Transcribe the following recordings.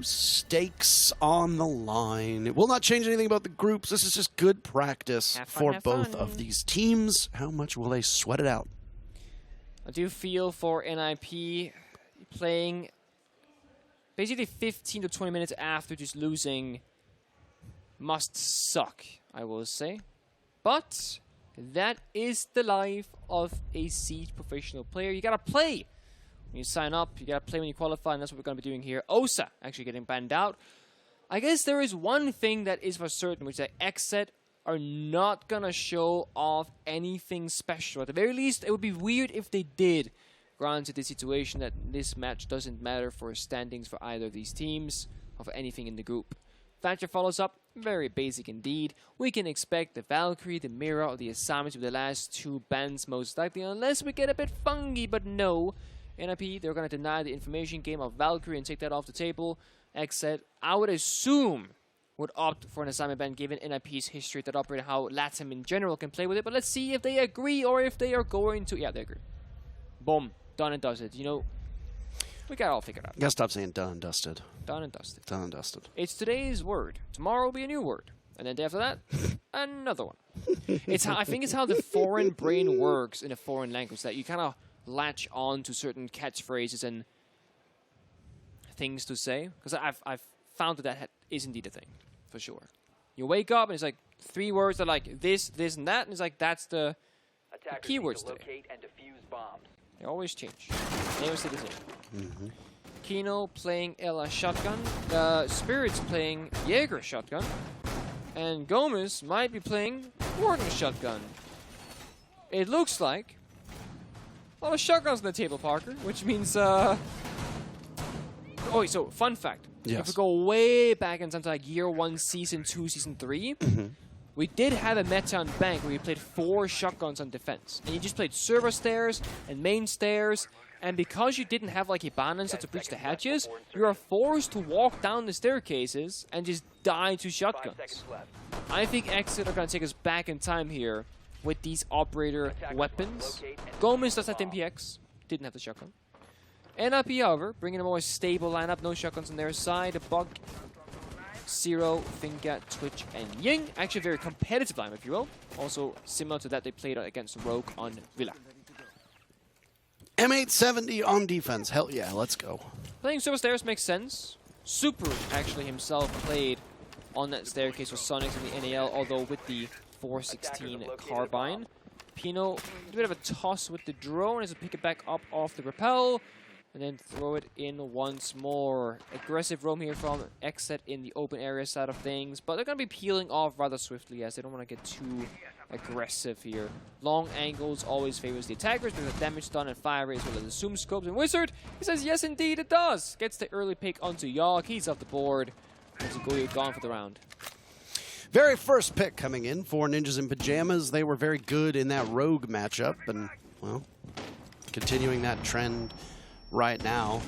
stakes on the line. It will not change anything about the groups. This is just good practice for both of these teams. How much will they sweat it out? I do feel for NiP playing basically 15 to 20 minutes after just losing must suck, I will say. But that is the life of a Siege professional player. You gotta play when you sign up, you gotta play when you qualify, and that's what we're gonna be doing here. Osa actually getting banned out. I guess there is one thing that is for certain, which is that XSET are not gonna show off anything special. At the very least, it would be weird if they did. Granted the situation that this match doesn't matter for standings for either of these teams or for anything in the group. Thatcher follows up, very basic indeed. We can expect the Valkyrie, the Mirror, or the assignments with the last two bans most likely, unless we get a bit funky, but no. NiP, they're going to deny the information game of Valkyrie and take that off the table. XSET, I would assume, would opt for an assignment ban given NiP's history that operated how LATAM in general can play with it, but let's see if they agree or if they are going to... Yeah, they agree. Boom. Done and dusted. You know, we got it all figured out. You gotta stop saying done and dusted. Done and dusted. Done and dusted. It's today's word. Tomorrow will be a new word. And then the day after that, another one. It's how, I think it's how the foreign brain works in a foreign language, that you kind of latch on to certain catchphrases and things to say. Because I've found that is indeed a thing, for sure. You wake up and it's like 3 words that are like this, this, and that. And it's like, that's the keywords today. They always change. They always stay the same. Kino playing Ella shotgun. Spirits playing Jaeger shotgun. And Gomez might be playing Gordon shotgun. It looks like a lot of shotguns on the table, Parker, which means Oh, wait, so fun fact. Yes. If we go way back in time to like year 1, season 2, season 3, we did have a meta on Bank where you played 4 shotguns on defense. And you just played server stairs and main stairs. And because you didn't have like a balance to breach the hatches, you are forced to walk down the staircases and just die to shotguns. I think XSET are going to take us back in time here with these operator weapons. Gomez does have the MPX, didn't have the shotgun. NiP, however, bringing a more stable lineup, no shotguns on their side. Bug, Zero, Finka, Twitch, and Ying. Actually a very competitive lineup, if you will. Also similar to that they played against Rogue on Villa. M870 on defense. Hell yeah, let's go. Playing server stairs makes sense. Super actually himself played on that staircase with Soniqs in the NAL, although with the 416 carbine. Pino, a bit of a toss with the drone as he pick it back up off the rappel. And then throw it in once more. Aggressive roam here from XSET in the open area side of things. But they're going to be peeling off rather swiftly as they don't want to get too aggressive here. Long angles always favors the attackers because the damage done and fire rate as well as the zoom scopes. And Wizard, he says yes indeed it does. Gets the early pick onto Yogg. He's off the board. As Goyo gone for the round. Very first pick coming in for Ninjas in Pyjamas. They were very good in that Rogue matchup. And, well, continuing that trend right now.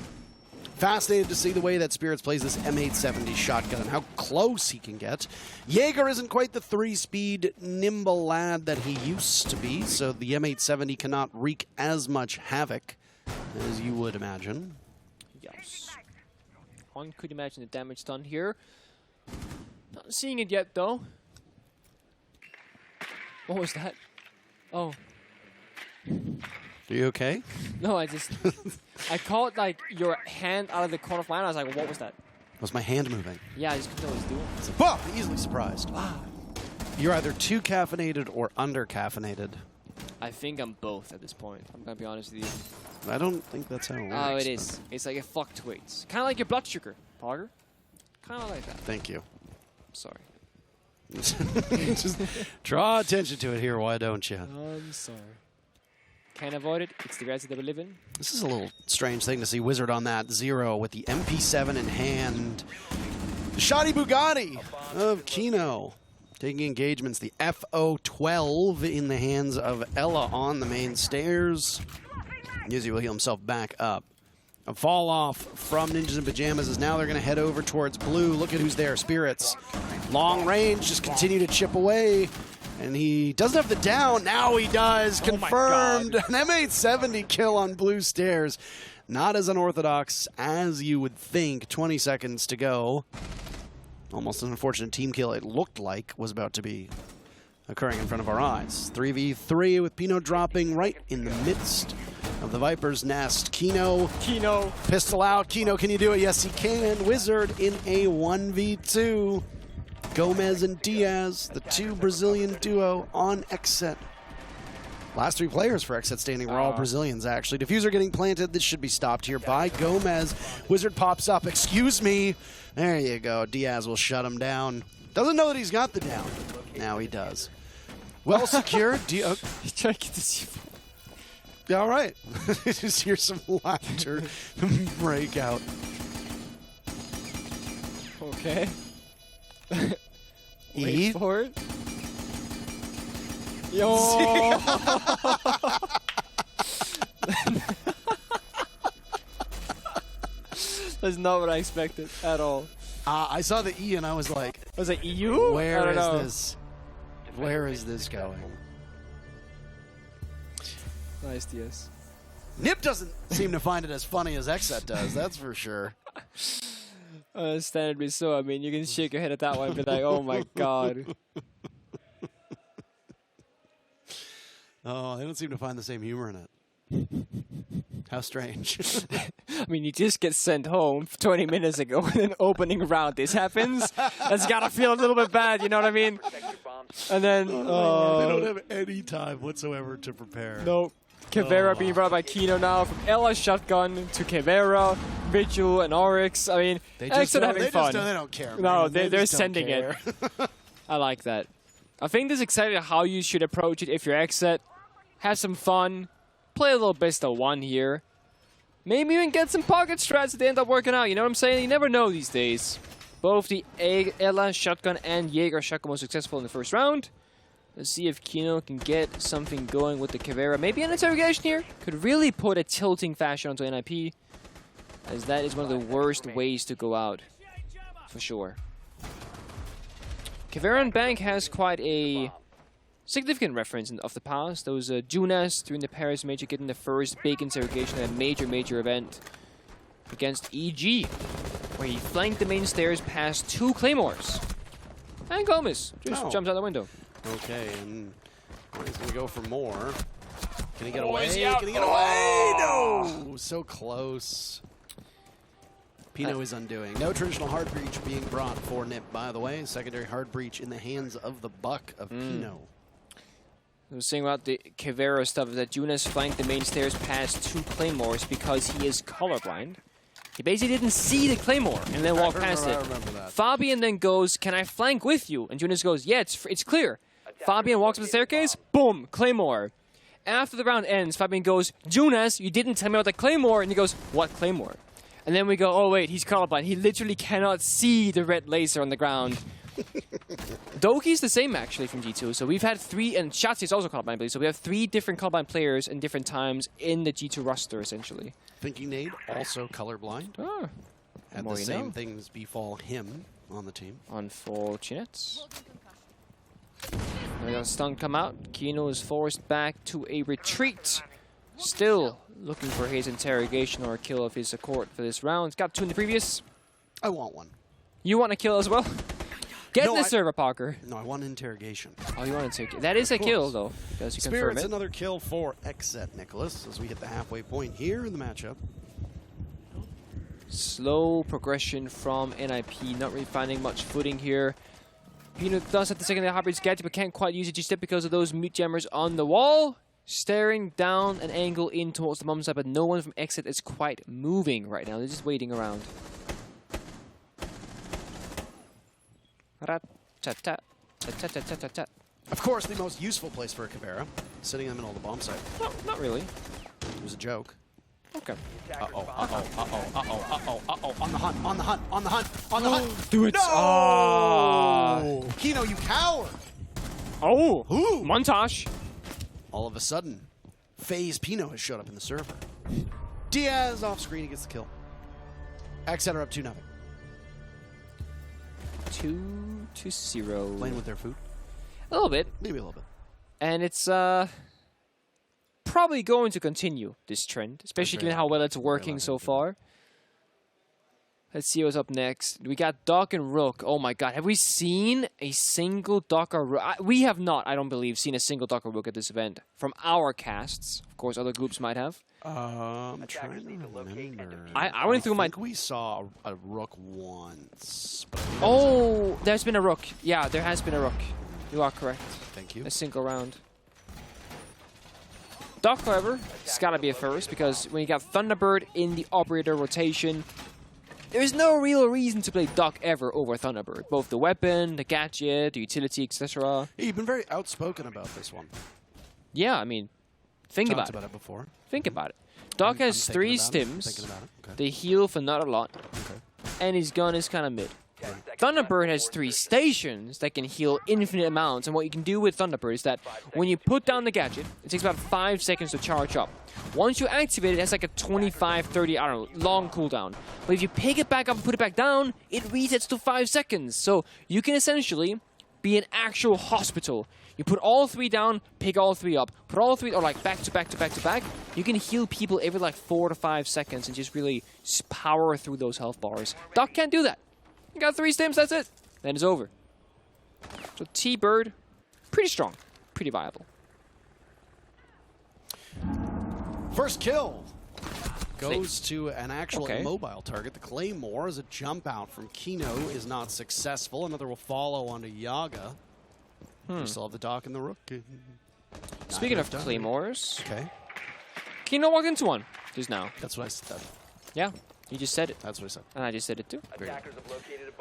Fascinated to see the way that Spirits plays this M870 shotgun and how close he can get. Jaeger isn't quite the 3-speed nimble lad that he used to be, so the M870 cannot wreak as much havoc as you would imagine. Yes. One could imagine the damage done here. Not seeing it yet, though. What was that? Oh. Are you okay? No, I just... I caught, like, your hand out of the corner of my eye. I was like, what was that? Was my hand moving? Yeah, I just couldn't know what it was doing. Well, easily surprised. You're either too caffeinated or under-caffeinated. I think I'm both at this point. I'm going to be honest with you. I don't think that's how it works. Oh, it is. It's like it fluctuates. Kind of like your blood sugar, Parker. Kind of like that. Thank you. I'm sorry. Just draw attention to it here, why don't you? I'm sorry. Can't avoid it. It's the reality that we live in. This is a little strange thing to see Wizard on that Zero with the MP7 in hand. The shoddy Bugatti of Kino taking engagements. The FO12 in the hands of Ella on the main stairs. Yuzi will heal himself back up. A fall off from Ninjas in Pyjamas is now they're going to head over towards blue. Look at who's there. Spirits. Long range, just continue to chip away. And he doesn't have the down. Now he does. Confirmed. An M870 kill on blue stairs. Not as unorthodox as you would think. 20 seconds to go. Almost an unfortunate team kill it looked like was about to be occurring in front of our eyes. 3v3 with Pino dropping right in the midst of the Viper's nest. Kino. Pistol out. Kino, can you do it? Yes, he can. Wizard in a 1v2. Gomez and Diaz, the two Brazilian duo on XSET. Last three players for XSET standing were all Brazilians, actually. Diffuser getting planted. This should be stopped here by Gomez. Wizard pops up. Excuse me. There you go. Diaz will shut him down. Doesn't know that he's got the down. Now he does. Well secured. He's trying to get the C4. Yeah, all right. Just hear some laughter break out. Okay. E? Wait for it. Yo! That's not what I expected at all. I saw the E and I was like, Was it EU? where is this? Where is this going? Nice, DS. NiP doesn't seem to find it as funny as XSET does, that's for sure. Understandably so. I mean, you can shake your head at that one and be like, oh my god. Oh, they don't seem to find the same humor in it. How strange. I mean, you just get sent home 20 minutes ago in an opening round. This happens. That's gotta feel a little bit bad, you know what I mean? And then... they don't have any time whatsoever to prepare. No. Kevera being brought by Kino now. From Ella Shotgun to Kevera, Vigil, and Oryx. I mean, They just XSET don't, having they fun. Just, they don't care. No, man. they're just don't sending care. it. I like that. I think this is exactly how you should approach it if you're XSET. Have some fun. Play a little best of one here. Maybe even get some pocket strats that end up working out. You know what I'm saying? You never know these days. Both the Ella Shotgun and Jaeger Shotgun was successful in the first round. Let's see if Kino can get something going with the Kevera. Maybe an interrogation here. Could really put a tilting fashion onto NiP, as that is one of the worst ways to go out, for sure. Kevera and Bank has quite a significant reference of the past. Those Junas during the Paris Major getting the first big interrogation at a major event against EG, where he flanked the main stairs past two Claymores. And Gomez just jumps out the window. Okay, and he's going to go for more. Can he get away? Is he out? Can he get away? No! So close. Pino is undoing. No traditional hard breach being brought for NiP, by the way. Secondary hard breach in the hands of the Buck of Pino. I was saying about the Kevera stuff that Junas flanked the main stairs past two Claymores because he is colorblind. He basically didn't see the Claymore and then walked past it. I remember that. Fabian then goes, can I flank with you? And Junas goes, yeah, it's clear. Fabian walks up the staircase, boom, Claymore. After the round ends, Fabian goes, Junas, you didn't tell me about the Claymore. And he goes, what Claymore? And then we go, oh wait, he's colorblind. He literally cannot see the red laser on the ground. Doki's the same actually from G2. So we've had three, and Shotzi is also colorblind, I believe. So we have three different colorblind players in different times in the G2 roster, essentially. Thinking Nade, also colorblind. Oh, Had the same things befall him on the team. Unfortunate. We got a stun come out. Kino is forced back to a retreat. Still looking for his interrogation or a kill of his accord for this round. Got two in the previous. I want one. You want a kill as well? Get in the server, Parker. No, I want interrogation. Oh, you want to take it. That is a kill, though, because you confirm Spirit's it. another kill for XSET, Nicholas, as we hit the halfway point here in the matchup. Slow progression from NiP, not really finding much footing here. Pino does have the second hybrid gadget, but can't quite use it just yet because of those mute jammers on the wall. Staring down an angle in towards the mom side, but no one from XSET is quite moving right now. They're just waiting around. Of course, the most useful place for a Kevera, sitting in the middle of the bomb site. No, not really. It was a joke. Okay. On the hunt, on the hunt, on the hunt, on the hunt. Do it. No! Kino, you coward! Oh! Ooh! Montage. All of a sudden, FaZe Pino has showed up in the server. Diaz off screen, he gets the kill. XSET are up 2-0. 2-0. Playing with their food? A little bit. Maybe a little bit. And it's probably going to continue this trend, especially given how well it's working so far. Let's see what's up next. We got Doc and Rook. Oh my god, have we seen a single Doc or Rook? We have not, I don't believe, seen a single Doc or Rook at this event. From our casts. Of course, other groups might have. I'm trying to remember. I went through my... we saw a Rook once. Oh, there's been a Rook. Yeah, there has been a Rook. You are correct. Thank you. A single round. Doc, however, it's gotta be a first, because when you got Thunderbird in the operator rotation, there's no real reason to play Doc ever over Thunderbird. Both the weapon, the gadget, the utility, etc. Hey, you've been very outspoken about this one. Yeah, I mean, think about it before. Think about it. Doc has 3 stims. They heal for not a lot. And his gun is kind of mid. Thunderbird has 3 stations that can heal infinite amounts, and what you can do with Thunderbird is that when you put down the gadget, it takes about 5 seconds to charge up. Once you activate it, it has like a 25, 30, I don't know, long cooldown. But if you pick it back up and put it back down, it resets to 5 seconds. So you can essentially be an actual hospital. You put all 3 down, pick all 3 up, put all 3, or like back to back to back to back. You can heal people every like 4 to 5 seconds and just really power through those health bars. Doc can't do that. You got 3 stims, that's it. Then it's over. So T-Bird, pretty strong, pretty viable. First kill goes to an actual mobile target. The Claymore as a jump out from Kino is not successful. Another will follow onto Yaga. We still have the Doc and the Rook. Speaking of Claymores, Kino walked into one just now. That's what I said. Yeah. You just said it. That's what I said. And I just said it too.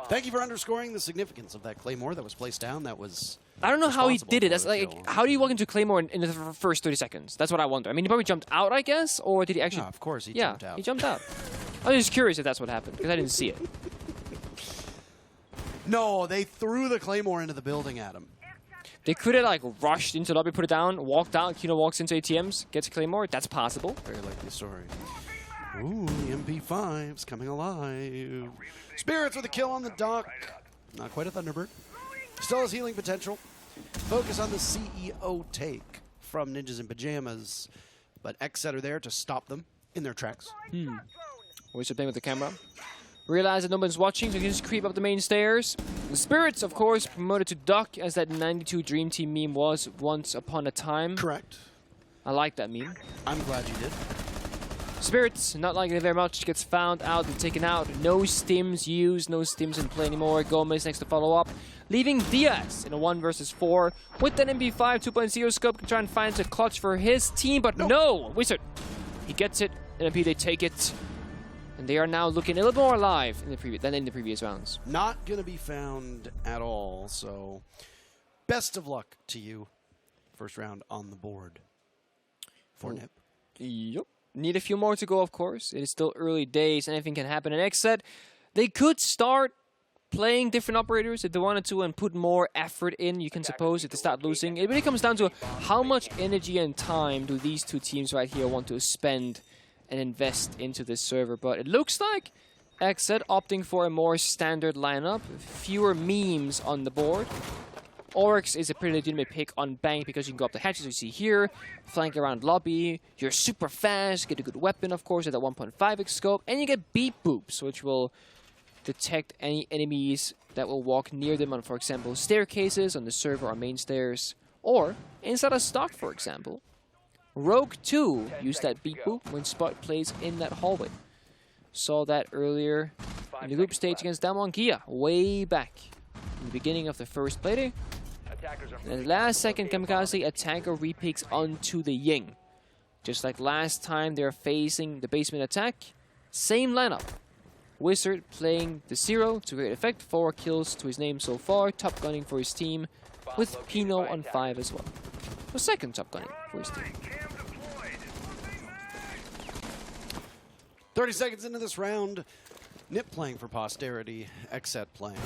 Thank you for underscoring the significance of that Claymore that was placed down. That was... I don't know how he did it. That's like, how do you walk into Claymore in the first 30 seconds? That's what I wonder. I mean, he probably jumped out, I guess, or did he actually... No, of course he jumped out. He jumped out. I was just curious if that's what happened, because I didn't see it. No, they threw the Claymore into the building at him. They could have like rushed into the lobby, put it down, walked out, Kino walks into ATMs, gets a Claymore. That's possible. Very likely story. Ooh, the MP5's coming alive. Spirits with a kill on the Doc. Not quite a Thunderbird. Still has healing potential. Focus on the CEO take from Ninjas in Pyjamas. But XSET are there to stop them in their tracks. Wizard playing with the camera. Realize that no one's watching, so you can just creep up the main stairs. The Spirits, of course, promoted to Doc, as that 92 Dream Team meme was once upon a time. Correct. I like that meme. I'm glad you did. Spirits, not liking it very much, gets found out and taken out. No stims used, no stims in play anymore. Gomez next to follow up, leaving Diaz in a 1 versus 4 with an MP5 2.0 scope. Can try and find a clutch for his team, but no! Wizard, he gets it. NiP, they take it. And they are now looking a little more alive than in the previous rounds. Not going to be found at all, so best of luck to you. First round on the board for NiP. Yep. Need a few more to go, of course. It is still early days. Anything can happen in XSET. They could start playing different operators if they wanted to and put more effort in, you can suppose, if they start losing. It really comes down to how much energy and time do these two teams right here want to spend and invest into this server. But it looks like XSET opting for a more standard lineup, fewer memes on the board. Oryx is a pretty legitimate pick on Bank because you can go up the hatches you see here, flank around lobby, you're super fast, get a good weapon of course at that 1.5x scope, and you get beep boops, which will detect any enemies that will walk near them on, for example, staircases on the server or main stairs, or inside a stock, for example. Rogue 2 used that beep boop when Spot plays in that hallway. Saw that earlier in the group stage against DAMWON Gaming, way back in the beginning of the first Playday. And the last second Kamikaze, a tanker repicks onto the Ying. Just like last time they're facing the basement attack, same lineup. Wizard playing the 0 to great effect, 4 kills to his name so far, top gunning for his team, with Pino on 5 as well. The second top gunning for his team. 30 seconds into this round, NiP playing for posterity, XSET playing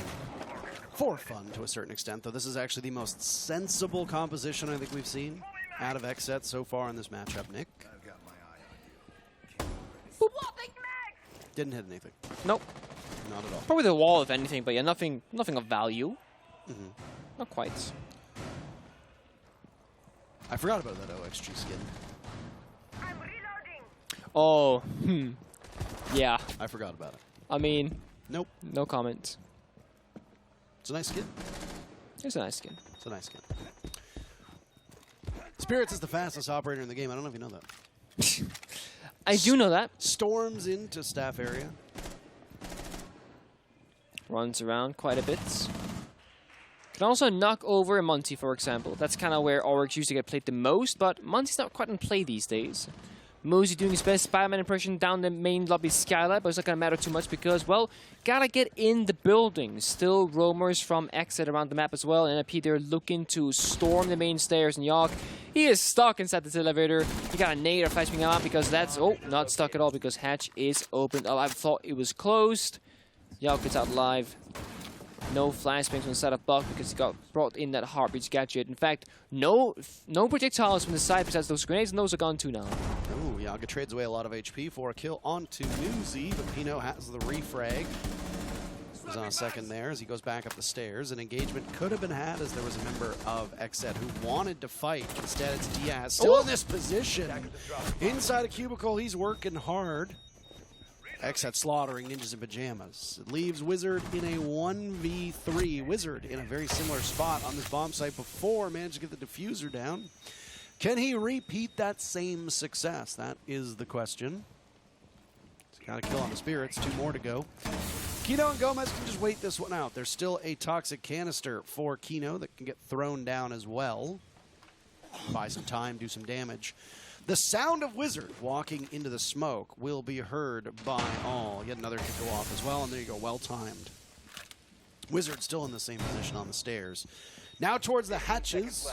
for fun to a certain extent, though this is actually the most sensible composition I think we've seen out of XSET so far in this matchup. Nick? Didn't hit anything. Nope. Not at all. Probably the wall, if anything, but yeah, nothing of value. Not quite. I forgot about that OXG skin. Oh, yeah. I forgot about it. I mean, Nope. no comment. It's a nice skin. It's a nice skin. It's a nice skin. Spirits is the fastest operator in the game. I don't know if you know that. I do know that. Storms into staff area. Runs around quite a bit. Can also knock over a Monty, for example. That's kind of where Oryx used to get played the most, but Monty's not quite in play these days. Mosey doing his best Spider-Man impression down the main lobby skylight, but it's not going to matter too much because, well, gotta get in the building. Still roamers from XSET around the map as well, and NiP, they're looking to storm the main stairs, and Yawk, he is stuck inside this elevator. He got a nade or flashing out because that's, oh, not stuck at all because hatch is opened. Oh, I thought it was closed. Yawk gets out live. No flashbangs on the side of Buck because he got brought in that heartbeat gadget. In fact, no projectiles from the side besides those grenades, and those are gone too now. Ooh, Yaga trades away a lot of HP for a kill onto Newsy, but Pino has the refrag. He's on a second there as he goes back up the stairs. An engagement could have been had as there was a member of XSET who wanted to fight. Instead, it's Diaz still in this position. Inside a cubicle, he's working hard. XSET slaughtering ninjas in pajamas. It leaves Wizard in a 1v3. Wizard in a very similar spot on this bomb site before, managed to get the diffuser down. Can he repeat that same success? That is the question. He's got a kill on the Spirits, 2 more to go. Kino and Gomez can just wait this one out. There's still a toxic canister for Kino that can get thrown down as well. Buy some time, do some damage. The sound of Wizard walking into the smoke will be heard by all. Yet another kick go off as well, and there you go, well timed. Wizard still in the same position on the stairs. Now towards the hatches.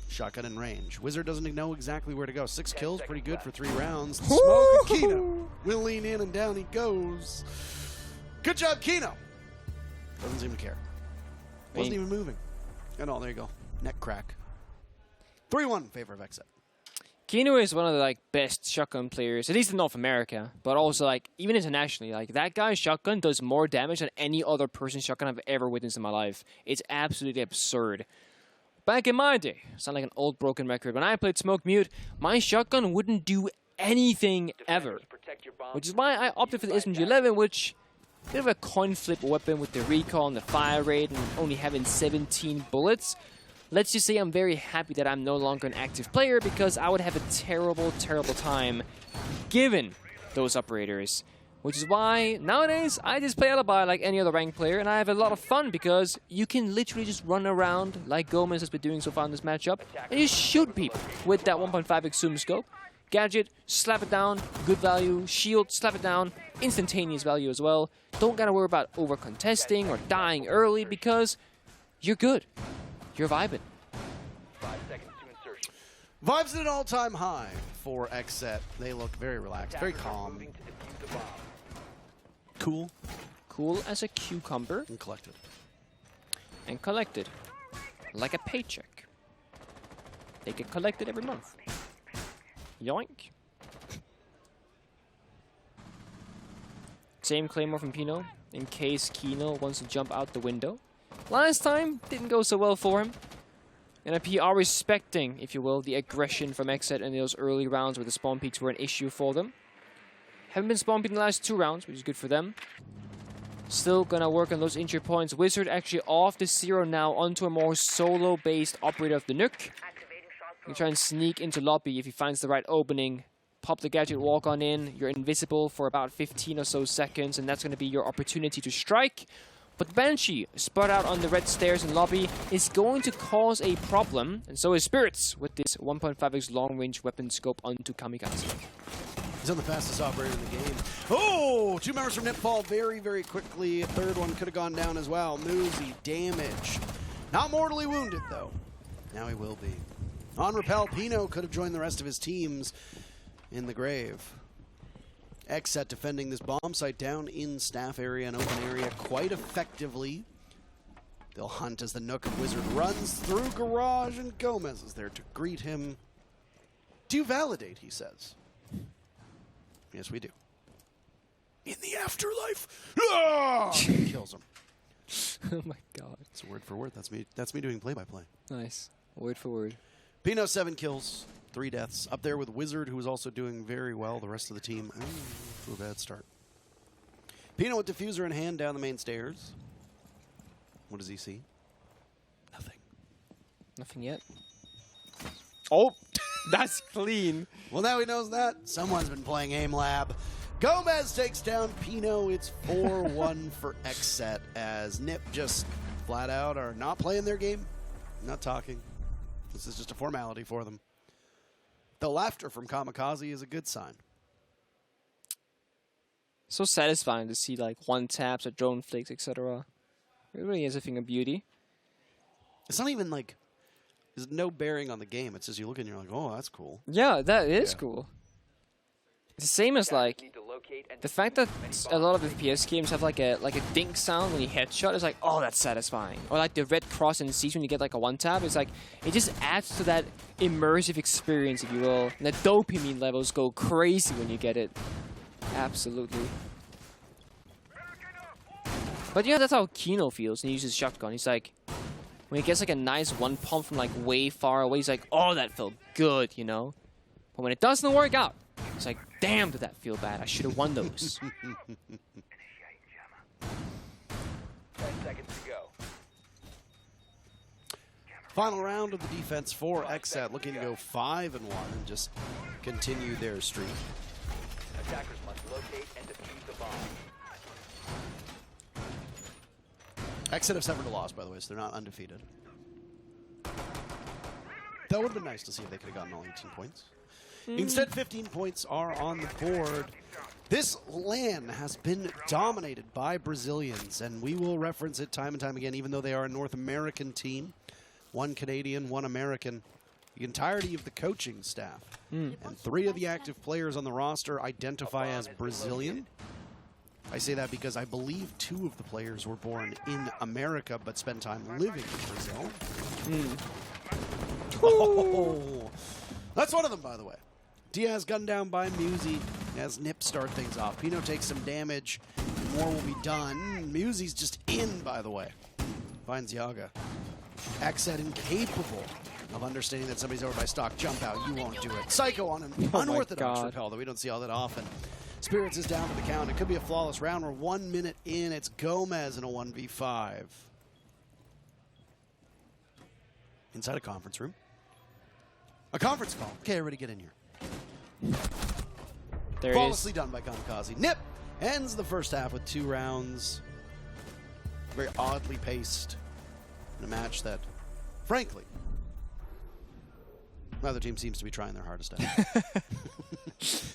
Shotgun in range. Wizard doesn't know exactly where to go. 6 kills, pretty good for 3 rounds. The smoke, and Kino will lean in and down he goes. Good job, Kino. Doesn't seem to care. Wasn't even moving. And oh, there you go. Neck crack. 3-1 in favor of XSET. Kino is one of the best shotgun players, at least in North America, but also even internationally. That guy's shotgun does more damage than any other person's shotgun I've ever witnessed in my life. It's absolutely absurd. Back in my day, sound like an old broken record, when I played Smoke Mute, my shotgun wouldn't do anything ever. Which is why I opted for the SMG-11, which is a bit of a coin flip weapon with the recall and the fire rate and only having 17 bullets. Let's just say I'm very happy that I'm no longer an active player because I would have a terrible, terrible time given those operators. Which is why nowadays I just play Alibi like any other ranked player and I have a lot of fun because you can literally just run around like Gomez has been doing so far in this matchup and just shoot people with that 1.5x zoom scope. Gadget, slap it down, good value. Shield, slap it down, instantaneous value as well. Don't gotta worry about over contesting or dying early because you're good. You're vibing. 5 seconds to insertion. Vibes at an all-time high for XSET. They look very relaxed, very calm. Moving to defuse the bomb. Cool. Cool as a cucumber And collected. and collected like a paycheck. They get collected every month. Yoink. Same Claymore from Pino in case Kino wants to jump out the window. Last time, didn't go so well for him. And NiP are respecting, if you will, the aggression from XSET in those early rounds where the spawn peaks were an issue for them. Haven't been spawn peaked in the last 2 rounds, which is good for them. Still gonna work on those injury points. Wizard actually off the 0 now onto a more solo-based operator of the Nuke. You try and sneak into lobby if he finds the right opening. Pop the gadget, walk on in. You're invisible for about 15 or so seconds, and that's gonna be your opportunity to strike. But Banshee, spot out on the red stairs in lobby, is going to cause a problem, and so is Spirits with this 1.5x long-range weapon scope onto Kamikaze. He's on the fastest operator in the game. Oh, 2 members from NiP fall very, very quickly. A 3rd one could have gone down as well. Newsy damaged. Not mortally wounded, though. Now he will be. On repel, Pino could have joined the rest of his teams in the grave. XSET defending this bomb site down in staff area and open area quite effectively. They'll hunt as the Nook of Wizard runs through garage, and Gomez is there to greet him. Do you validate, he says. Yes, we do. In the afterlife. Ah! Kills him. Oh my god. It's word for word. That's me doing play-by-play. Nice. Word for word. Pino 7 kills. 3 deaths. Up there with Wizard, who is also doing very well. The rest of the team, ooh, a bad start. Pino with Diffuser in hand down the main stairs. What does he see? Nothing. Nothing yet. Oh, that's clean. Well, now he knows that. Someone's been playing Aim Lab. Gomez takes down Pino. It's 4-1 for XSET as NiP just flat out are not playing their game, not talking. This is just a formality for them. The laughter from Kamikaze is a good sign. So satisfying to see like one taps or drone flicks, etc. It really is a thing of beauty. It's not even like there's no bearing on the game. It's just you look and you're like, oh, that's cool. Yeah, that is cool. It's the same as like the fact that a lot of FPS games have like a dink sound when you headshot is like, oh, that's satisfying. Or like the red cross in Siege when you get like a one tap. It's like it just adds to that immersive experience, if you will. And the dopamine levels go crazy when you get it. Absolutely. But yeah, that's how Kino feels when he uses shotgun. He's like, when he gets like a nice one pump from like way far away, he's like, oh, that felt good, you know? But when it doesn't work out, it's like, damn, did that feel bad? I should have won those. 10 seconds to go. Final round of the defense for XSET, looking to go 5-1 and just continue their streak. Attackers must locate and defuse the bomb. XSET have suffered a loss, by the way, so they're not undefeated. That would have been nice to see if they could have gotten all 18 points. Instead, 15 points are on the board. This LAN has been dominated by Brazilians, and we will reference it time and time again, even though they are a North American team. 1 Canadian, 1 American. The entirety of the coaching staff and 3 of the active players on the roster identify as Brazilian. I say that because I believe 2 of the players were born in America but spent time living in Brazil. Oh, that's one of them, by the way. Diaz gunned down by Musi as NiP start things off. Pino takes some damage. More will be done. Musi's just in, by the way. Finds Yaga. XSET incapable of understanding that somebody's over by stock. Jump out. You won't do it. Psycho on an unorthodox repel, though we don't see all that often. Spirits is down to the count. It could be a flawless round. We're 1 minute in. It's Gomez in a 1v5. Inside a conference room. A conference call. Okay, everybody get in here. There it is. Flawlessly done by Kamikaze. NiP ends the first half with 2 rounds. Very oddly paced. In a match that, frankly, neither team seems to be trying their hardest at.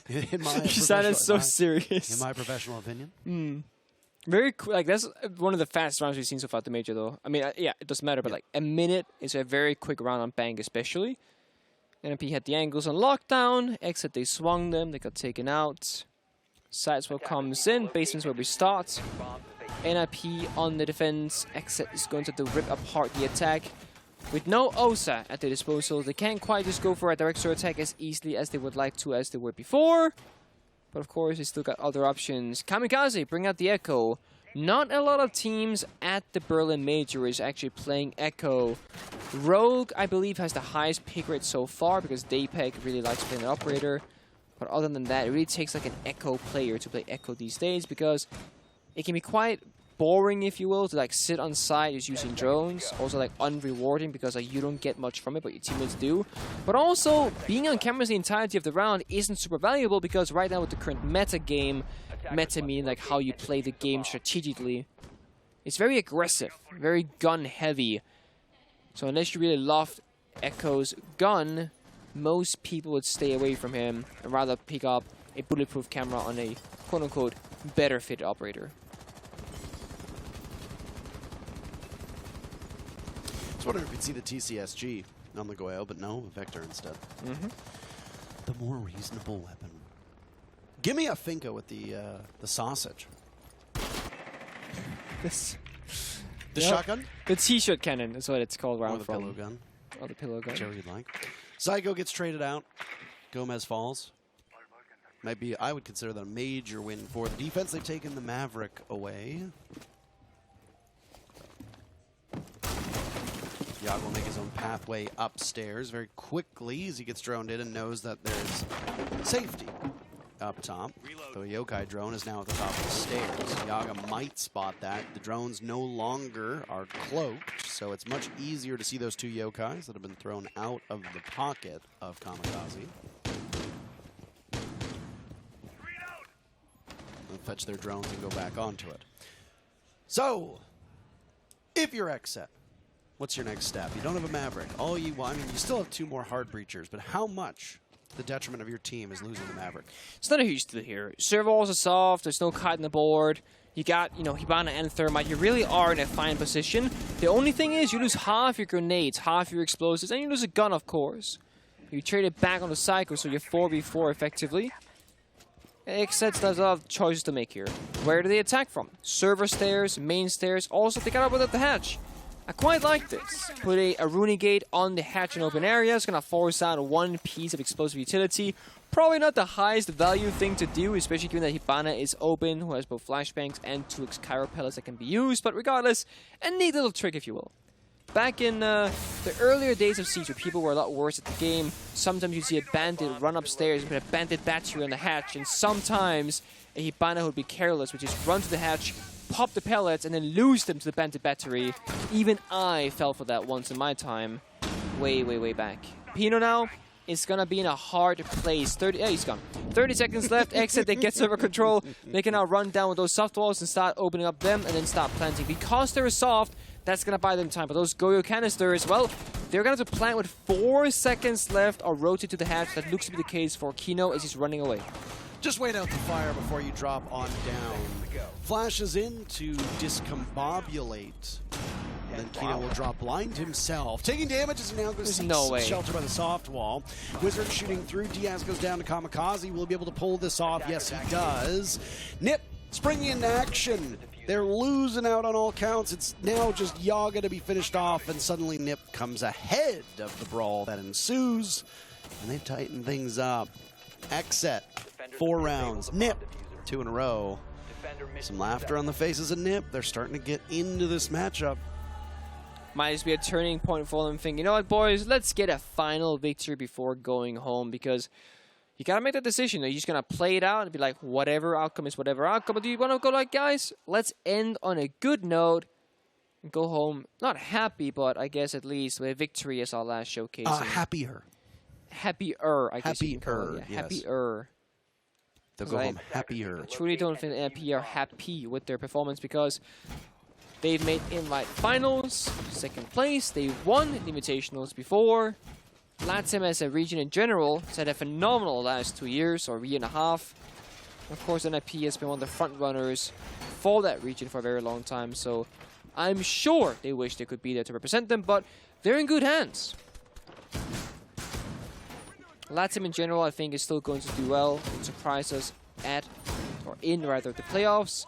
In my You sounded so serious. In my professional opinion. Very cool. Like that's one of the fastest rounds we've seen so far at the major, though. I mean, yeah, it doesn't matter, but like a minute is a very quick round on Bang, especially. NiP had the angles on lockdown. XSET, they swung them. They got taken out. Sideswell comes in. Basement's where we start. NiP on the defense. XSET is going to have to rip apart the attack. With no Osa at their disposal, they can't quite just go for a direct sword attack as easily as they would like to, as they were before. But of course, they still got other options. Kamikaze, bring out the Echo. Not a lot of teams at the Berlin Major is actually playing Echo. Rogue, I believe, has the highest pick rate so far because Daypeg really likes playing an operator. But other than that, it really takes like an Echo player to play Echo these days because it can be quite boring, if you will, to like sit on side just using drones. Also like unrewarding because like you don't get much from it, but your teammates do. But also being on cameras the entirety of the round isn't super valuable because right now with the current meta game, meta meaning like how you play the game strategically, it's very aggressive, very gun heavy. So unless you really love Echo's gun, most people would stay away from him and rather pick up a bulletproof camera on a quote-unquote better fitted operator. I was wondering if we'd see the TCSG on the Goyle, but no, Vector instead. The more reasonable weapon. Give me a Finka with the sausage. This, The shotgun? the T-shirt cannon is what it's called. Where Or I'm the from. pillow gun. Oh, the pillow gun. Whichever you'd like. Psycho gets traded out. Gomez falls. Might be, I would consider that a major win for the defense. They've taken the Maverick away. Yag will make his own pathway upstairs very quickly as he gets droned in and knows that there's safety up top. The yokai drone is now at the top of the stairs. Yaga might spot that. The drones no longer are cloaked, so it's much easier to see those two yokais that have been thrown out of the pocket of Kamikaze. They'll fetch their drones and go back onto it. So, if you're XSET, what's your next step? You don't have a Maverick. All you want, I mean, you still have 2 more hard breachers, but how much the detriment of your team is losing the Maverick? It's not a huge deal here. Server walls are soft. There's no kite on the board. You got, Hibana and Thermite. You really are in a fine position. The only thing is you lose half your grenades, half your explosives, and you lose a gun, of course. You trade it back on the cycle, so you're 4v4 effectively. XSET has a lot of choices to make here. Where do they attack from? Server stairs, main stairs. Also, they got up without the hatch. I quite like this. Put a Rooney Gate on the hatch in open area. It's going to force out 1 piece of explosive utility. Probably not the highest value thing to do, especially given that Hibana is open, who has both flashbangs and 2 Kyro pellets that can be used. But regardless, a neat little trick, if you will. Back in the earlier days of Siege, where people were a lot worse at the game, sometimes you'd see a bandit run upstairs and put a bandit battery on the hatch, and sometimes a Hibana would be careless, which is run to the hatch, pop the pellets, and then lose them to the bandit battery. Even I fell for that once in my time, way, way, way back. Pino now is gonna be in a hard place. He's gone. 30 seconds left. XSET, they get server control. They can now run down with those soft walls and start opening up them, and then start planting. Because they're soft, that's going to buy them time. But those Goyo canisters, well, they're going to have to plant with 4 seconds left or rotate to the hatch. That looks to be the case for Kino as he's running away. Just wait out the fire before you drop on down. Flashes in to discombobulate. And then Kino will drop blind himself. Taking damage as he now goes shelter by the soft wall. Wizard shooting through. Diaz goes down to Kamikaze. Will he be able to pull this off? Yes, he does. NiP springing into action. They're losing out on all counts. It's now just Yaga to be finished off, and suddenly NiP comes ahead of the brawl that ensues, and they tighten things up. XSET, 4 rounds. NiP, 2 in a row. Some laughter on the faces of NiP. They're starting to get into this matchup. Might just be a turning point for them, thinking, you know what, boys, let's get a final victory before going home, because you gotta make that decision. Are you just gonna play it out and be like, whatever outcome is whatever outcome? Or do you wanna go like, guys, let's end on a good note and go home, not happy, but I guess at least with a victory as our last showcase. Happier. Happier, I guess you can call it. Yes. Happier. They'll go home happier. I truly don't think NiP are happy with their performance, because they've made invite finals, 2nd place, they won the invitationals before. LATAM as a region in general has had a phenomenal last 2 years, or year and a half. Of course, NiP has been one of the front runners for that region for a very long time, so I'm sure they wish they could be there to represent them, but they're in good hands. LATAM in general, I think, is still going to do well and surprise us in the playoffs.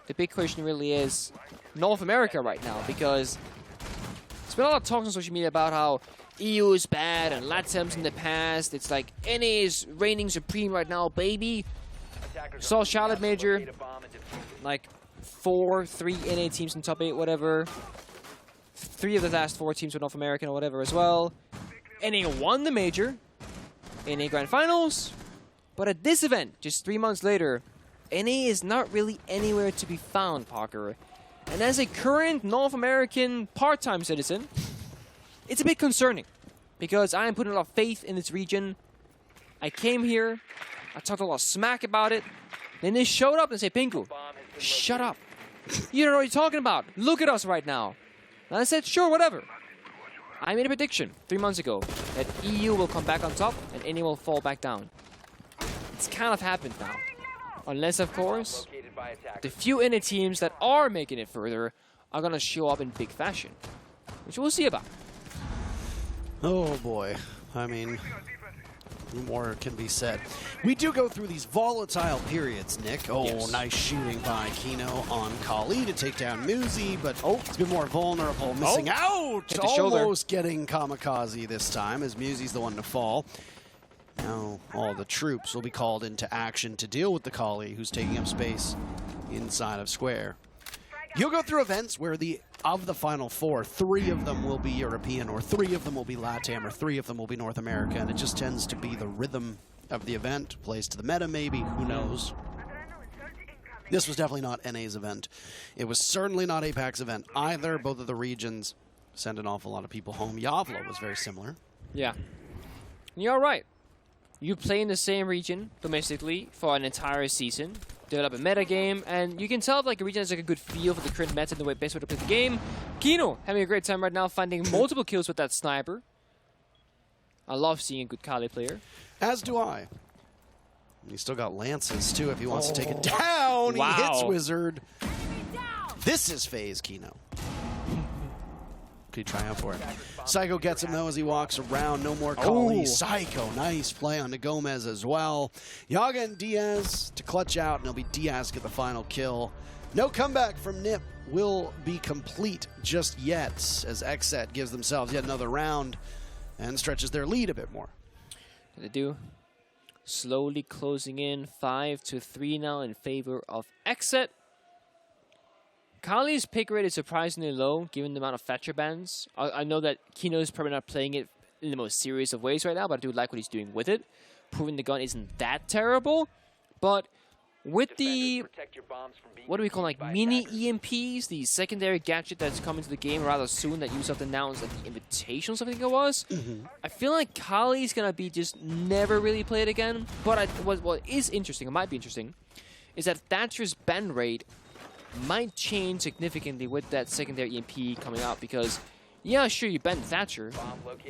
The big question really is North America right now, because there's been a lot of talk on social media about how EU is bad and LATAM's in the past. It's like NA is reigning supreme right now, baby. Saw Charlotte Major, like 3 NA teams in top 8, whatever. 3 of the last 4 teams were North American or whatever as well. NA won the major, NA Grand Finals, but at this event, just 3 months later, NA is not really anywhere to be found, Parker. And as a current North American part-time citizen, it's a bit concerning, because I am putting a lot of faith in this region. I came here, I talked a lot of smack about it, then they showed up and say, Pinku, shut up. You don't know what you're talking about. Look at us right now. And I said, sure, whatever. I made a prediction 3 months ago that EU will come back on top and NA will fall back down. It's kind of happened now. Unless, of course, the few NA teams that are making it further are going to show up in big fashion, which we'll see about. Oh boy, I mean, more can be said. We do go through these volatile periods, Nick. Oh, yes. Nice shooting by Kino on Kali to take down Muzi, but it's been more vulnerable, missing out. Almost getting Kamikaze this time, as Muzi's the one to fall. Now all the troops will be called into action to deal with the Kali, who's taking up space inside of Square. You'll go through events where the of the final 4, 3 of them will be European, or 3 of them will be LATAM, or 3 of them will be North America, and it just tends to be the rhythm of the event. Plays to the meta, maybe, who knows. This was definitely not NA's event. It was certainly not APAC's event either. Both of the regions send an awful lot of people home. Yavla was very similar. Yeah. You're right. You play in the same region domestically for an entire season, develop a meta game, and you can tell if like a region has like a good feel for the current meta and the best way to play the game. Kino having a great time right now, finding multiple kills with that sniper. I love seeing a good Kali player. As do I. He's still got lances, too, if he wants to take it down. Wow. He hits Wizard. This is FaZe Kino. Could he try out for it? Psycho gets him, though, as he walks around. No more Kali. Psycho, nice play on Gomez as well. Yaga and Diaz to clutch out, and it'll be Diaz get the final kill. No comeback from NiP will be complete just yet, as XSET gives themselves yet another round and stretches their lead a bit more. They do. Slowly closing in 5-3 now in favor of XSET. Kali's pick rate is surprisingly low given the amount of Thatcher bans. I know that Kino is probably not playing it in the most serious of ways right now, but I do like what he's doing with it. Proving the gun isn't that terrible, but with the, what do we call like mini EMPs, the secondary gadget that's coming to the game rather soon that Ubisoft announced at the Invitationals, I think it was. I feel like Kali's gonna be just never really played again. But what is interesting, it might be interesting, is that Thatcher's ban rate might change significantly with that secondary EMP coming out, because yeah, sure, you ban Thatcher,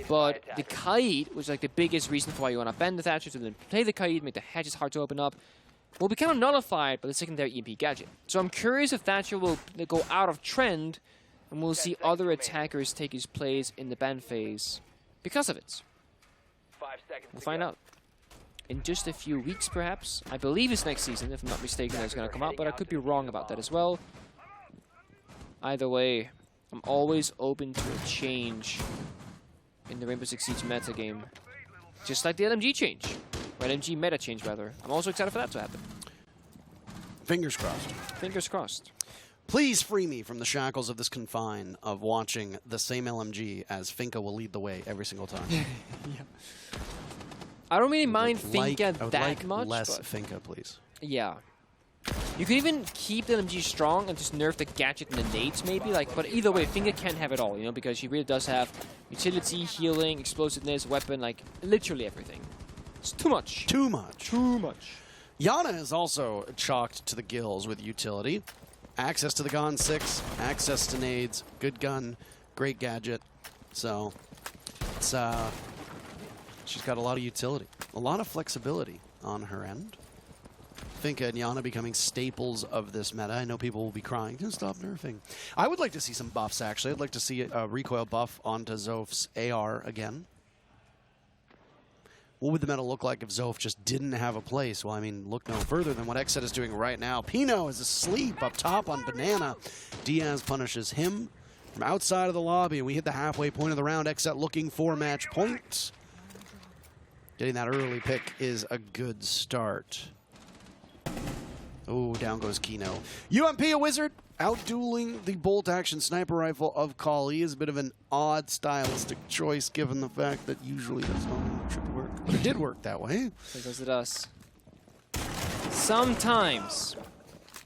but the Kaid was like the biggest reason for why you want to ban the Thatcher, to then play the Kaid, make the hatches hard to open up, will be kind of nullified by the secondary EMP gadget. So I'm curious if Thatcher will go out of trend, and we'll see other attackers take his place in the ban phase because of it. We'll find out. In just a few weeks, perhaps. I believe it's next season, if I'm not mistaken, that's going to come out, but I could be wrong about that as well. Either way, I'm always open to a change in the Rainbow Six Siege meta game. Just like the LMG change. Or LMG meta change, rather. I'm also excited for that to happen. Fingers crossed. Fingers crossed. Please free me from the shackles of this confine of watching the same LMG as Finka will lead the way every single time. Yeah. I don't really mind Finka I would that like much. less But Finka, please. yeah. You could even keep the LMG strong and just nerf the gadget and the nades, maybe. Like, but either way, Finka can't have it all, you know, because she really does have utility, healing, explosiveness, weapon, like literally everything. It's too much. Too much. Too much. Yana is also chalked to the gills with utility. Access to the Gon 6, access to nades, good gun, great gadget. So, it's she's got a lot of utility, a lot of flexibility on her end. Finka and Yana becoming staples of this meta. I know people will be crying, just stop nerfing. I would like to see some buffs, actually. I'd like to see a recoil buff onto Zoph's AR again. What would the meta look like if Zoph just didn't have a place? Well, I mean, look no further than what XSET is doing right now. Pino is asleep up top on Banana. Diaz punishes him from outside of the lobby, and we hit the halfway point of the round. XSET looking for match point. Getting that early pick is a good start. Oh, down goes Kino. UMP, a wizard, out-dueling the bolt-action sniper rifle of Kali is a bit of an odd stylistic choice, given the fact that usually that's not how it should work. But it did work that way. Because it does. Sometimes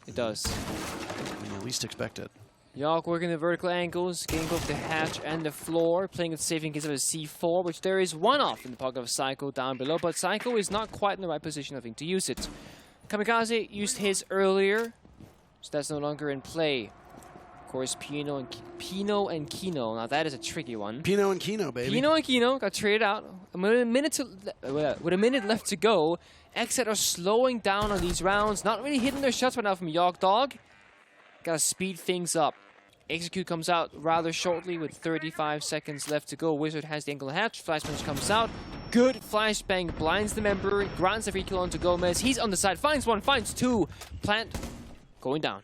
it does. I mean, at least expect it. Yawk working the vertical angles, getting both the hatch and the floor, playing it safe in case of a C4, which there is one off in the pocket of Psycho down below, but Psycho is not quite in the right position, I think, to use it. Kamikaze used his earlier, so that's no longer in play. Of course, Pino and Kino. Now that is a tricky one. Pino and Kino, baby. Pino and Kino got traded out. With a minute left to go, XSET are slowing down on these rounds, not really hitting their shots right now from Yawk Dog. Gotta speed things up. Execute comes out rather shortly with 35 seconds left to go. Wizard has the angle hatch. Flashbang comes out. Good flashbang blinds the member. Grants the free kill onto Gomez. He's on the side. Finds one. Finds two. Plant going down.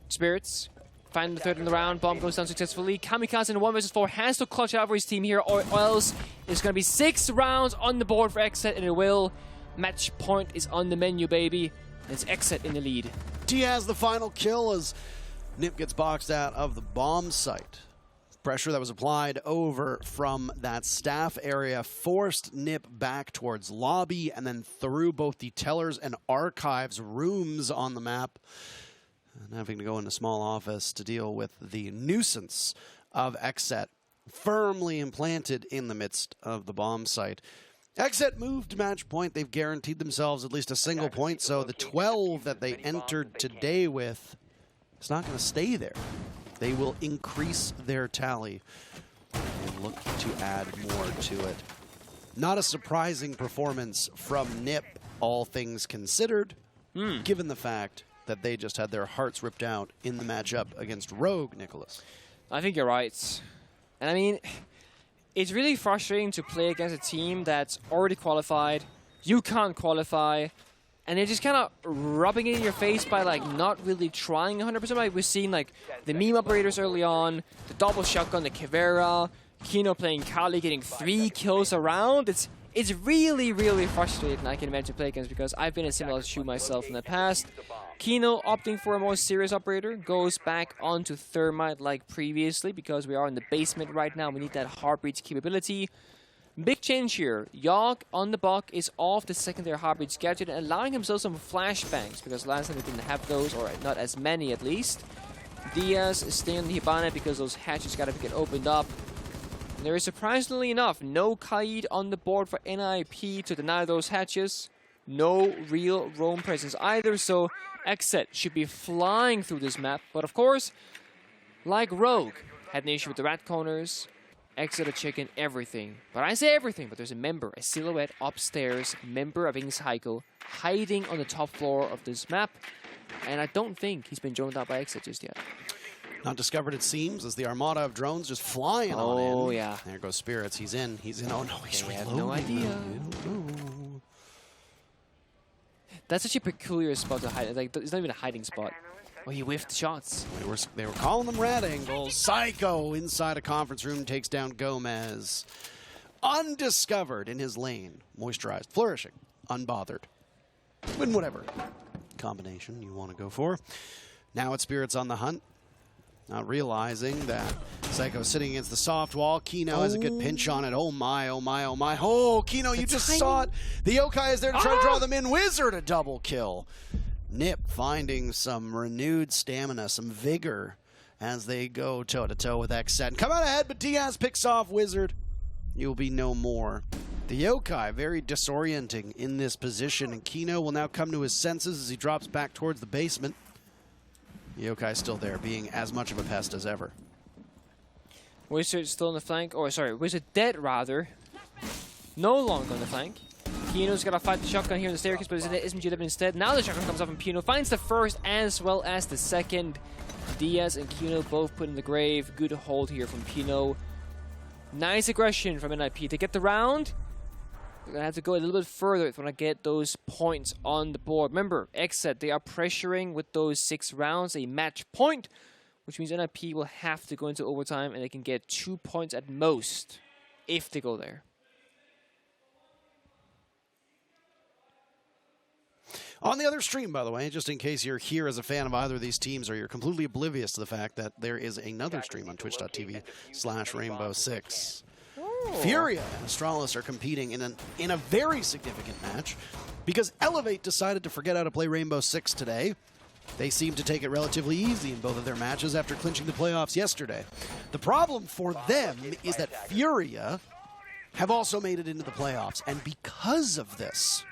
Spirits find the third in the round. Bomb goes down successfully. Kamikaze in 1 vs 4 has to clutch out for his team here, or else it's going to be 6 rounds on the board for XSET, and it will. Match point is on the menu, baby. It's XSET in the lead. Diaz the final kill as NiP gets boxed out of the bomb site. Pressure that was applied over from that staff area forced NiP back towards lobby and then through both the tellers and archives rooms on the map, and having to go into small office to deal with the nuisance of XSET firmly implanted in the midst of the bomb site. XSET moved match point. They've guaranteed themselves at least a single point, so the 12 that they entered today with is not going to stay there. They will increase their tally and look to add more to it. Not a surprising performance from NiP, all things considered, given the fact that they just had their hearts ripped out in the matchup against Rogue, Nicholas. I think you're right. And I mean, it's really frustrating to play against a team that's already qualified. You can't qualify. And they're just kind of rubbing it in your face by like not really trying 100%. Like we're seeing like the meme operators early on, the double shotgun, the Kivera, Kino playing Kali, getting 3 kills around. It's really, really frustrating, I can imagine, to play against, because I've been in a similar shoe myself in the past. Kino opting for a more serious operator, goes back onto Thermite like previously, because we are in the basement right now. We need that heartbeat capability. Big change here. Yogg on the buck is off the secondary heartbeat gadget and allowing himself some flashbangs, because last time he didn't have those, or not as many at least. Diaz is staying on the Hibana because those hatches gotta get opened up. And there is, surprisingly enough, no Kaid on the board for NiP to deny those hatches. No real roam presence either, so XSET should be flying through this map. But of course, like Rogue, had an issue with the rat corners. XSET are checking everything. But I say everything, but there's a member, a silhouette upstairs, member of Ings Heiko, hiding on the top floor of this map. And I don't think he's been joined out by XSET just yet. Not discovered, it seems, as the armada of drones just flying on in. Oh, yeah. There goes Spirits. He's in. He's in. Oh, no, he's They have reloading. no idea. No. That's such a peculiar spot to hide. Like, it's not even a hiding spot. Oh, he whiffed shots. They were calling them rat angles. Psycho inside a conference room takes down Gomez. Undiscovered in his lane. Moisturized. Flourishing. Unbothered. In whatever combination you want to go for. Now it's Spirits on the hunt. Not realizing that Psycho's sitting against the soft wall. Kino has a good pinch on it. Oh my, oh my, oh my. Oh, Kino, you just saw it. The Yokai is there to try to draw them in. Wizard, a double kill. NiP finding some renewed stamina, some vigor as they go toe-to-toe with XSET. And come out ahead, but Diaz picks off Wizard. You'll be no more. The Yokai very disorienting in this position, and Kino will now come to his senses as he drops back towards the basement. Yokai still there, being as much of a pest as ever. Wizard still on the flank. Oh, sorry, Wizard dead, rather. No longer on the flank. Pino's got to fight the shotgun here in the staircase, but isn't GW instead. Now the shotgun comes up and Pino finds the first as well as the second. Diaz and Kino both put in the grave. Good hold here from Pino. Nice aggression from NiP to get the round. They're going to have to go a little bit further if they want to get those points on the board. Remember, XSET, they are pressuring with those 6 rounds, a match point, which means NiP will have to go into overtime and they can get 2 points at most if they go there. On the other stream, by the way, just in case you're here as a fan of either of these teams or you're completely oblivious to the fact that there is another stream on twitch.tv/Rainbow6. FURIA and Astralis are competing in a very significant match because Elevate decided to forget how to play Rainbow Six today. They seem to take it relatively easy in both of their matches after clinching the playoffs yesterday. The problem for them is that FURIA have also made it into the playoffs, and because of this,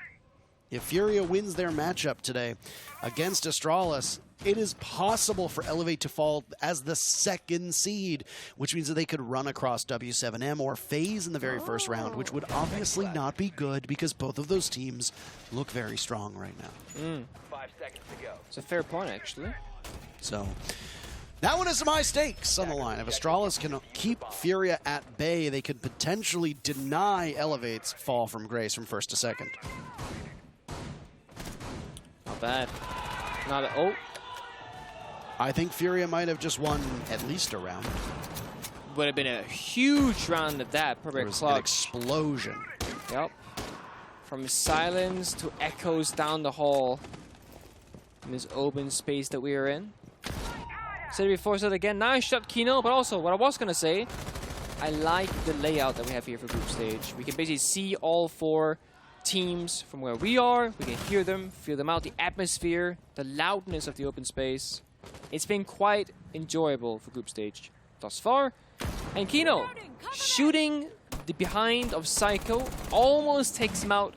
if FURIA wins their matchup today against Astralis, it is possible for Elevate to fall as the 2nd seed, which means that they could run across W7M or FaZe in the very first round, which would obviously not be good because both of those teams look very strong right now. 5 seconds to go. It's a fair point, actually. So that one is some high stakes on the line. If Astralis can keep FURIA at bay, they could potentially deny Elevate's fall from grace from 1st to 2nd. Not bad. Not oh. I think FURIA might have just won at least a round. Would have been a huge round at that. Probably There a was an clutch. explosion. Yep. From silence to echoes down the hall in this open space that we are in. Said it before, said it again. Nice shot, Kino. But also, what I was going to say, I like the layout that we have here for group stage. We can basically see all 4 teams from where we are. We can hear them, feel them out, the atmosphere, the loudness of the open space. It's been quite enjoyable for group stage thus far. And Kino, shooting the behind of Psycho, almost takes him out,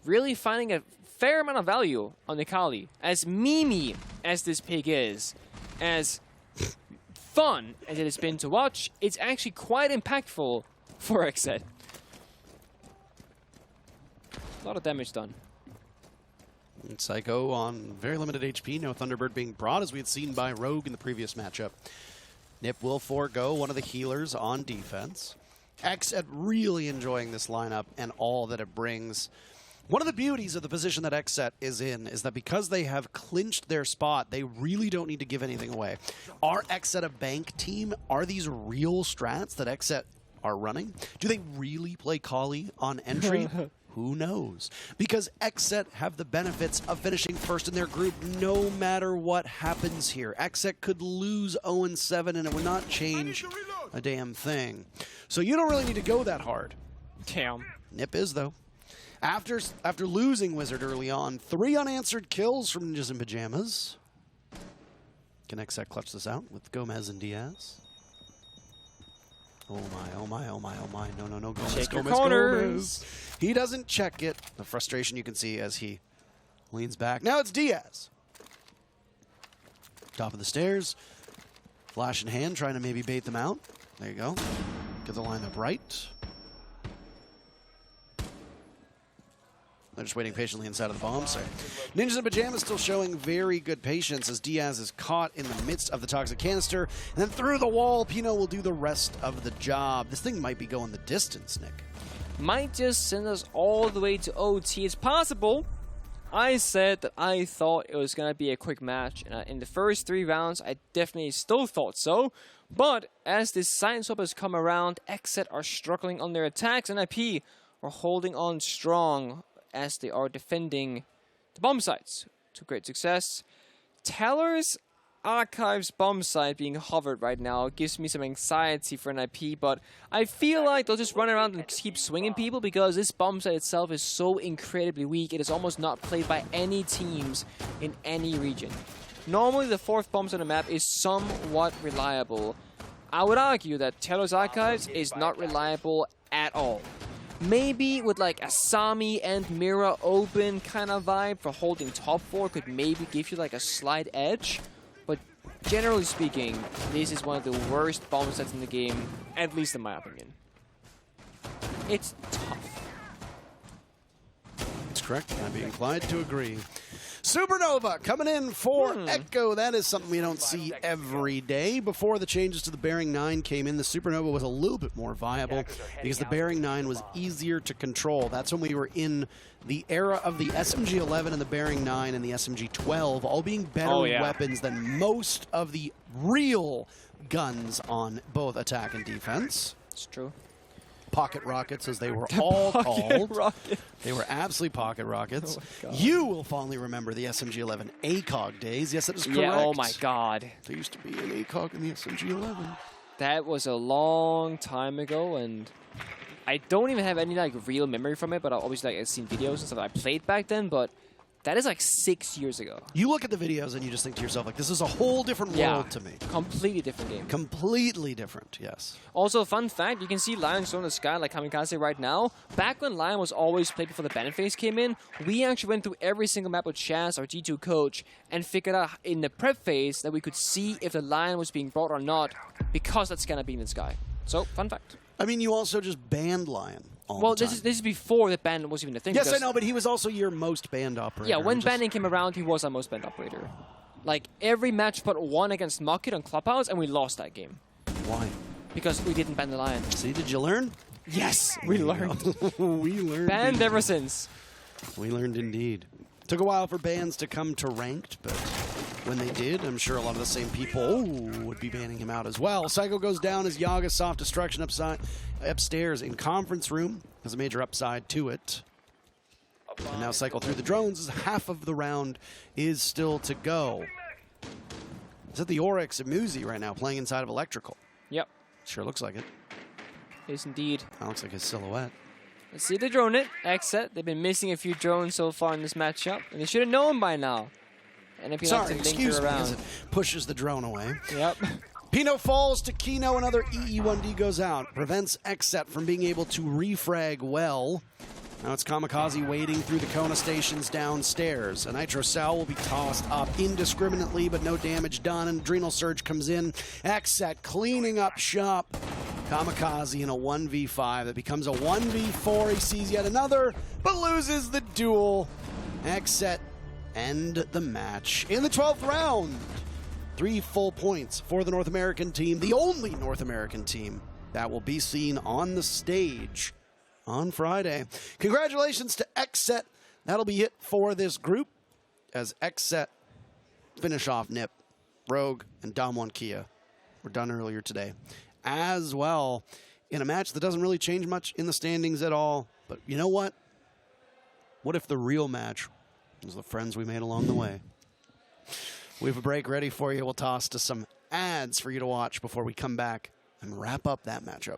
really finding a fair amount of value on Nikali. As memey as this pig is, as fun as it has been to watch, it's actually quite impactful for XSET. A lot of damage done. And Psycho on very limited HP, no Thunderbird being brought, as we had seen by Rogue in the previous matchup. NiP will forego one of the healers on defense. XSET really enjoying this lineup and all that it brings. One of the beauties of the position that XSET is in is that because they have clinched their spot, they really don't need to give anything away. Are XSET a bank team? Are these real strats that XSET are running? Do they really play Kali on entry? Who knows? Because XSET have the benefits of finishing first in their group no matter what happens here. XSET could lose 0-7 and it would not change a damn thing. So you don't really need to go that hard. Damn. NiP is, though. After losing Wizard early on, 3 unanswered kills from Ninjas in Pyjamas. Can XSET clutch this out with Gomez and Diaz? Oh my, oh my, oh my, oh my. No, no, no, Gomez, Check your Gomez, corners. Gomez. He doesn't check it. The frustration you can see as he leans back. Now it's Diaz. Top of the stairs. Flash in hand, trying to maybe bait them out. There you go. Get the lineup right. They're just waiting patiently inside of the bomb site. Ninjas in Pyjamas still showing very good patience as Diaz is caught in the midst of the toxic canister. And then through the wall, Pino will do the rest of the job. This thing might be going the distance, Nick. Might just send us all the way to OT. It's possible. I said that I thought it was going to be a quick match. And in the first 3 rounds, I definitely still thought so. But as this science swap has come around, XSET are struggling on their attacks. And NiP are holding on strong as they are defending the bomb sites to great success. Teller's Archives bomb site being hovered right now gives me some anxiety for NiP, but I feel like they'll just run around and keep swinging people because this bomb site itself is so incredibly weak. It is almost not played by any teams in any region. Normally the 4th bomb site on the map is somewhat reliable. I would argue that Teller's Archives is not reliable at all. Maybe with like a Sami and Mira open kind of vibe for holding top 4 could maybe give you like a slight edge. But generally speaking, this is one of the worst bomb sets in the game, at least in my opinion. It's tough. That's correct. I'd be inclined to agree. Supernova coming in for Echo. That is something we don't see every day. Before the changes to the Bearing 9 came in, the Supernova was a little bit more viable because the Bearing 9 was easier to control. That's when we were in the era of the SMG-11 and the Bearing 9 and the SMG-12, all being better weapons than most of the real guns on both attack and defense. It's true. Pocket rockets, as they were all called. They were absolutely pocket rockets. Oh you will fondly remember the SMG-11 ACOG days. Yes, that is correct. Yeah, oh my god. There used to be an ACOG in the SMG-11. That was a long time ago, and I don't even have any like real memory from it, but obviously like, I've seen videos and stuff that I played back then, but that is like 6 years ago. You look at the videos and you just think to yourself, like, this is a whole different world to me. Completely different game. Completely different, yes. Also, fun fact, you can see Lion still in the sky like Kamikaze right now. Back when Lion was always played before the ban phase came in, we actually went through every single map with Chaz, our G2 coach, and figured out in the prep phase that we could see if the Lion was being brought or not, because that's gonna be in the sky. So, fun fact. I mean, you also just banned Lion. Well, this is before the ban was even a thing. Yes, I know, but he was also your most banned operator. Yeah, when banning came around, he was our most banned operator. Like, every match but 1 against Mucket on Clubhouse, and we lost that game. Why? Because we didn't ban the Lion. See, did you learn? Yes, we learned. We learned. Banned ever since. We learned indeed. Took a while for bans to come to ranked, but when they did, I'm sure a lot of the same people would be banning him out as well. Psycho goes down as Yaga soft destruction upstairs in conference room. There's a major upside to it. And now Cycle through the drones as half of the round is still to go. Is it the Oryx and Muzi right now playing inside of Electrical? Yep, Sure looks like it. is indeed. That looks like his silhouette. Let's see the drone it. XSET. They've been missing a few drones so far in this matchup, and they should have known by now. And if you Sorry, like to excuse linger me, around. as it pushes the drone away. Yep. Pino falls to Kino. Another EE1D goes out. Prevents XSET from being able to refrag well. Now it's Kamikaze waiting through the Kona stations downstairs. A Nitro Cell will be tossed up indiscriminately, but no damage done. And Adrenal Surge comes in. XSET cleaning up shop. Kamikaze in a 1v5 that becomes a 1v4. He sees yet another, but loses the duel. XSET end the match in the 12th round. 3 full points for the North American team, the only North American team that will be seen on the stage on Friday. Congratulations to XSET. That'll be it for this group as XSET finish off NiP, Rogue, and DAMWON Kia. Were done earlier today. As well, in a match that doesn't really change much in the standings at all. But you know what? What if the real match was the friends we made along the way? We have a break ready for you. We'll toss to some ads for you to watch before we come back and wrap up that matchup.